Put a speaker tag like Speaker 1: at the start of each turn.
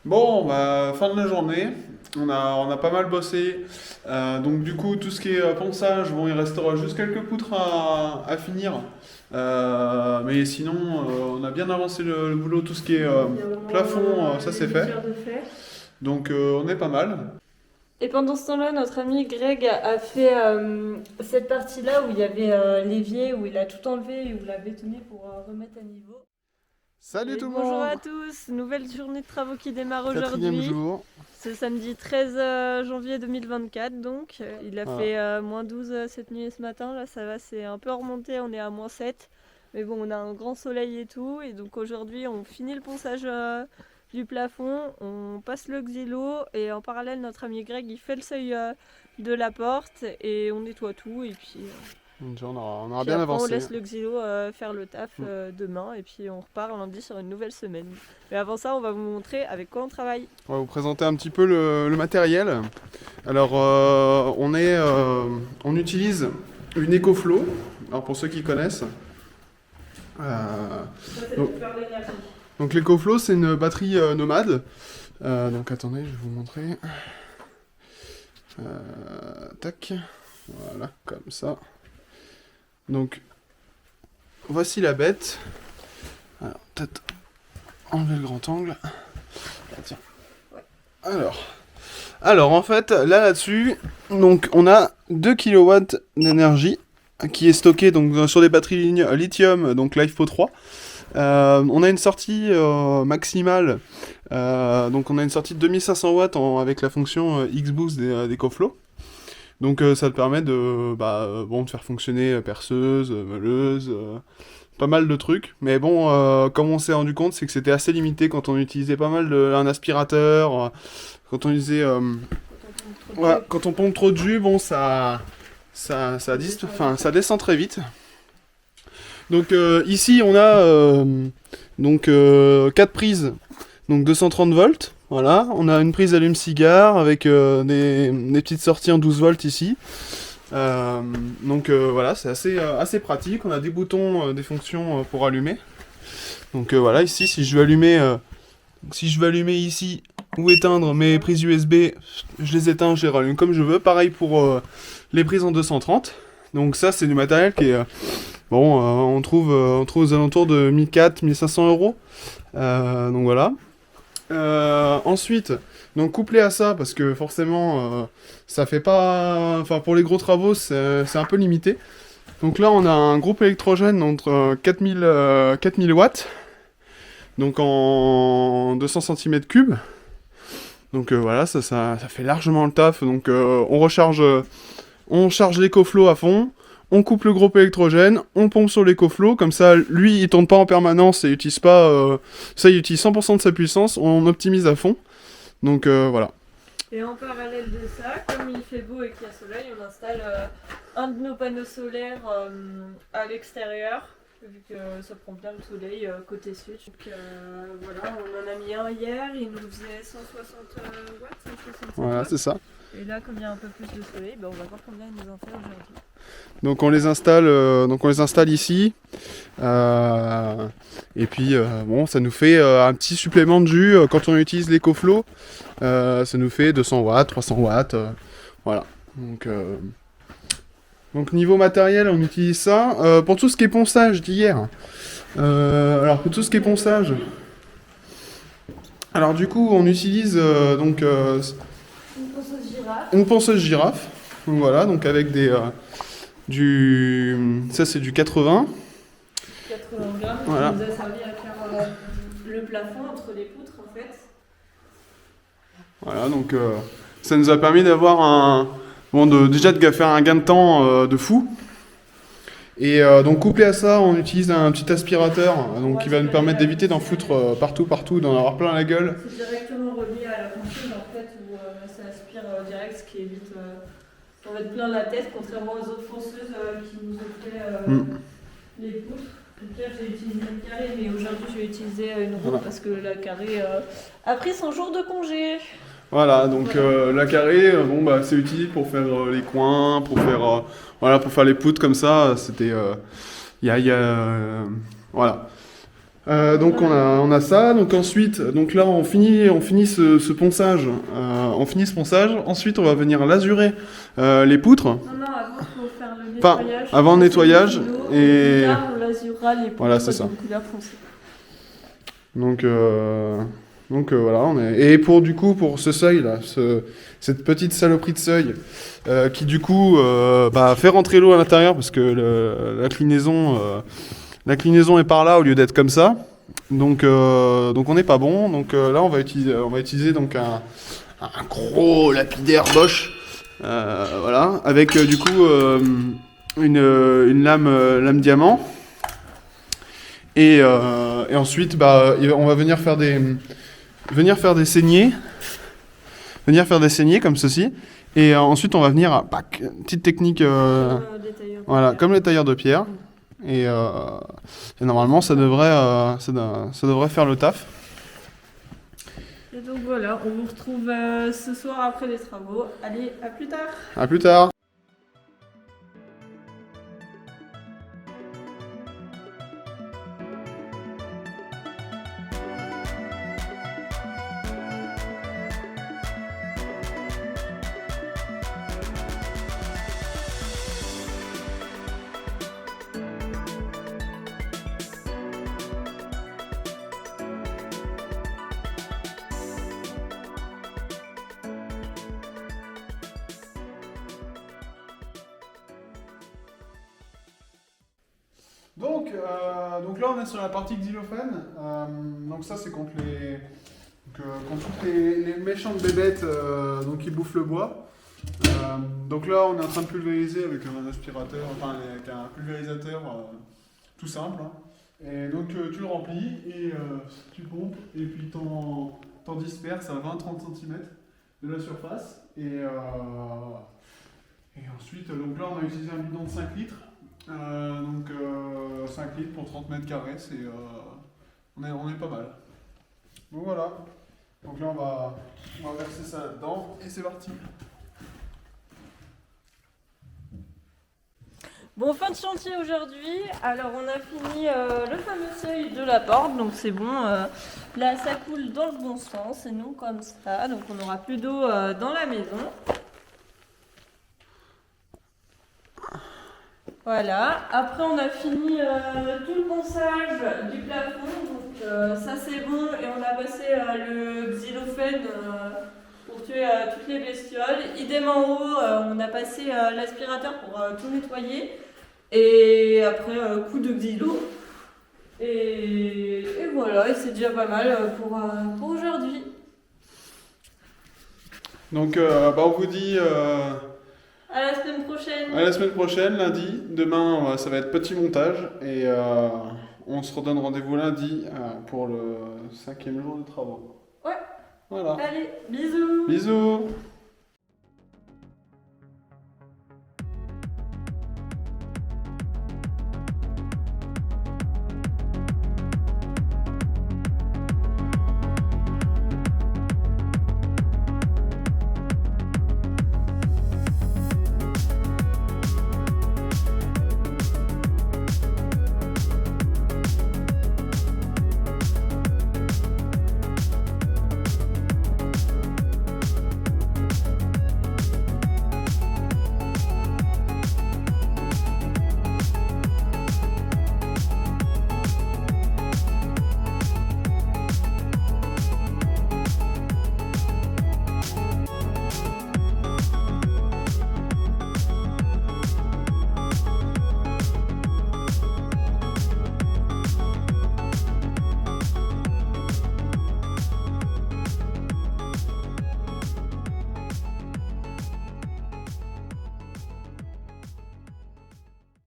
Speaker 1: Bon, bah, fin de la journée, on a pas mal bossé. Donc du coup, tout ce qui est ponçage, bon, il restera juste quelques poutres à finir. Mais sinon, on a bien avancé le boulot, tout ce qui est
Speaker 2: Il y a au moins
Speaker 1: plafond, ça
Speaker 2: les
Speaker 1: c'est
Speaker 2: 8
Speaker 1: fait.
Speaker 2: heures de fait.
Speaker 1: Donc on est pas mal.
Speaker 2: Et pendant ce temps-là, notre ami Greg a fait cette partie-là où il y avait l'évier, où il a tout enlevé et où il a bétonné pour remettre à niveau.
Speaker 1: Salut
Speaker 2: Et
Speaker 1: tout le
Speaker 2: bonjour
Speaker 1: monde!
Speaker 2: à tous, nouvelle journée de travaux qui démarre
Speaker 1: Quatrième
Speaker 2: aujourd'hui.
Speaker 1: jour.
Speaker 2: Ce samedi 13 janvier 2024 donc. Il a
Speaker 1: Voilà.
Speaker 2: fait -12 cette nuit et ce matin, là ça va, c'est un peu remonté, on est à -7. Mais bon, on a un grand soleil et tout, et donc aujourd'hui on finit le ponçage du plafond, on passe le xylo, et en parallèle notre ami Greg il fait le seuil de la porte, et on nettoie tout, et puis...
Speaker 1: Donc, on aura
Speaker 2: Puis
Speaker 1: bien
Speaker 2: après, on
Speaker 1: avancé.
Speaker 2: laisse le xylo faire le taf
Speaker 1: Mm.
Speaker 2: demain, et puis on repart lundi sur une nouvelle semaine. Mais avant ça, on va vous montrer avec quoi on travaille.
Speaker 1: On va vous présenter un petit peu le matériel. Alors, on utilise une EcoFlow. Alors, pour ceux qui connaissent. Euh,
Speaker 2: Ça, c'est
Speaker 1: donc,
Speaker 2: pour faire l'énergie.
Speaker 1: donc l'EcoFlow, c'est une batterie nomade. Donc, attendez, je vais vous montrer. Tac. Voilà, comme ça. Donc, voici la bête. Alors, peut-être enlever le grand angle. Ah, tiens.
Speaker 2: Ouais.
Speaker 1: Alors, en fait, là-dessus, donc on a 2 kilowatts d'énergie qui est stockée donc, sur des batteries lithium, donc LiFePO 3. On a une sortie maximale, donc on a une sortie de 2500 watts avec la fonction X-Boost d'EcoFlow. Donc ça te permet de faire fonctionner perceuse, meuleuse, pas mal de trucs. Mais bon, comme on s'est rendu compte, c'est que c'était assez limité quand on utilisait pas mal un aspirateur, quand on utilisait ouais, quand on pompe trop de jus, bon, ça descend très vite. Donc ici, on a 4 prises, donc 230 volts. Voilà, on a une prise allume-cigare avec des petites sorties en 12 volts ici. Voilà, c'est assez pratique. On a des boutons, des fonctions pour allumer. Donc voilà, ici, si je veux allumer ici ou éteindre mes prises USB, je les éteins, je les rallume comme je veux. Pareil pour les prises en 230. Donc ça, c'est du matériel qui est... on trouve aux alentours de 1400-1500 euros. Donc voilà. Ensuite, donc couplé à ça, parce que forcément, ça fait pas... Enfin, pour les gros travaux, c'est un peu limité. Donc là, on a un groupe électrogène entre 4000 watts, donc en 200 cm3. Donc voilà, ça fait largement le taf. Donc on charge l'EcoFlow à fond, on coupe le groupe électrogène, on pompe sur l'EcoFlow, comme ça, lui, il tourne pas en permanence et il utilise pas... il utilise 100% de sa puissance, on optimise à fond. Donc voilà.
Speaker 2: Et en parallèle de ça, comme il fait beau et qu'il y a soleil, on installe un de nos panneaux solaires à l'extérieur, vu que ça prend bien le soleil côté sud. Donc voilà, on en a mis un hier, il nous faisait 160 watts, 165
Speaker 1: Voilà,
Speaker 2: watts.
Speaker 1: c'est ça.
Speaker 2: Et là, comme il y a un peu plus de soleil, on va voir combien il nous en fait aujourd'hui.
Speaker 1: Donc on les installe ici. Et puis bon, ça nous fait un petit supplément de jus quand on utilise l'EcoFlow. Ça nous fait 200 watts, 300 watts. Voilà. Donc niveau matériel, on utilise ça. Pour tout ce qui est ponçage d'hier. Alors pour tout ce qui est ponçage. Alors du coup, on utilise
Speaker 2: Une ponceuse girafe.
Speaker 1: une ponceuse girafe. Donc voilà, donc avec ça c'est du 80.
Speaker 2: 80 grammes
Speaker 1: Voilà.
Speaker 2: qui nous a servi à faire le plafond entre les poutres en fait.
Speaker 1: Voilà, donc ça nous a permis d'avoir déjà de faire un gain de temps de fou. Et donc couplé à ça, on utilise un petit aspirateur donc, qui va nous permettre d'éviter d'en foutre partout, d'en avoir plein la gueule.
Speaker 2: C'est directement relié à la ponceuse en fait où ça aspire direct, ce qui évite d'en mettre plein la tête, contrairement aux autres ponceuses qui nous offraient
Speaker 1: Mm.
Speaker 2: les poutres. Donc là j'ai utilisé une carrée, mais aujourd'hui je vais utiliser une ronde
Speaker 1: Voilà.
Speaker 2: parce que la carrée a pris son jour de congé.
Speaker 1: Voilà, donc la carrée, c'est utile pour faire les coins, pour faire les poutres comme ça. C'était, voilà. Donc on a ça, donc ensuite, donc là on finit ce ponçage, ensuite on va venir lazurer les poutres,
Speaker 2: Non, non, avant, il faut faire le
Speaker 1: enfin
Speaker 2: nettoyage.
Speaker 1: avant le
Speaker 2: passer
Speaker 1: nettoyage,
Speaker 2: l'eau,
Speaker 1: et
Speaker 2: plus tard, on lasurera les
Speaker 1: voilà,
Speaker 2: poutres
Speaker 1: c'est ça.
Speaker 2: d'une couleur foncée.
Speaker 1: Donc, voilà, et pour du coup pour ce seuil là, cette petite saloperie de seuil qui du coup fait rentrer l'eau à l'intérieur parce que la clinaison est par là au lieu d'être comme ça. Donc on n'est pas bon. Donc là on va utiliser donc un gros lapidaire Bosch, voilà, avec du coup une lame diamant. Et ensuite, on va venir faire des saignées, comme ceci. Et ensuite, on va venir, petite technique,
Speaker 2: Des tailleurs de
Speaker 1: voilà,
Speaker 2: pierre.
Speaker 1: comme les tailleurs de pierre. Et normalement, ça devrait faire le taf.
Speaker 2: Et donc voilà, on vous retrouve ce soir après les travaux. Allez, à plus tard!
Speaker 1: À plus tard. Donc là, on est sur la partie xylophone. Donc ça, c'est contre toutes les méchantes bébêtes donc qui bouffent le bois. Donc là, on est en train de pulvériser avec un aspirateur, enfin avec un pulvérisateur tout simple, hein. Et donc tu le remplis et tu pompes et puis t'en disperses à 20-30 cm de la surface. Et ensuite, donc là, on a utilisé un bidon de 5 litres. 5 litres pour 30 mètres carrés, on est pas mal. Donc voilà. Donc là, on va verser ça là-dedans et c'est parti.
Speaker 2: Bon, fin de chantier aujourd'hui. Alors, on a fini le fameux seuil de la porte, donc c'est bon. Là, ça coule dans le bon sens, et non comme ça. Donc, on n'aura plus d'eau dans la maison. Voilà. Après, on a fini tout le ponçage du plafond. Donc, ça, c'est bon. Et on a passé le xylophène pour tuer toutes les bestioles. Idem en haut, on a passé l'aspirateur pour tout nettoyer. Et après, coup de xylo. Et voilà, et c'est déjà pas mal pour aujourd'hui.
Speaker 1: Donc on vous dit
Speaker 2: À la semaine prochaine.
Speaker 1: à la semaine prochaine, lundi. Demain, ça va être petit montage et on se redonne rendez-vous lundi pour le 5e jour de travaux.
Speaker 2: Ouais.
Speaker 1: Voilà.
Speaker 2: Allez, bisous.
Speaker 1: Bisous.